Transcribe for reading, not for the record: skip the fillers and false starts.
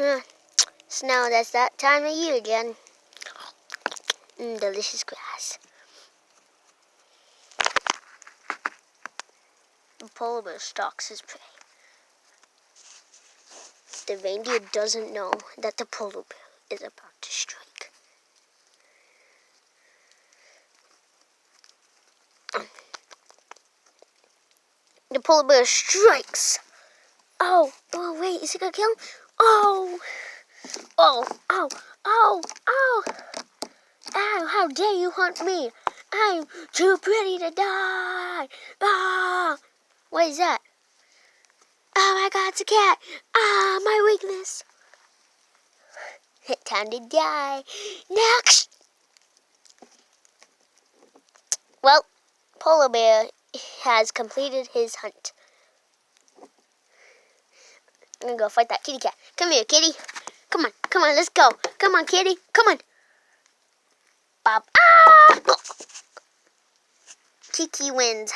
Huh. So now that's that time of year again. Delicious grass. The polar bear stalks his prey. The reindeer doesn't know that the polar bear is about to strike. The polar bear strikes. Oh, wait, is he gonna kill him? Oh, ow. Ow, how dare you hunt me? I'm too pretty to die. Ah, what is that? Oh my God, it's a cat. Ah, my weakness. Time to die. Next. Well, polar bear has completed his hunt. I'm gonna go fight that kitty cat. Come here, kitty. Come on, let's go. Come on, kitty. Come on. Bob. Ah! Kiki wins.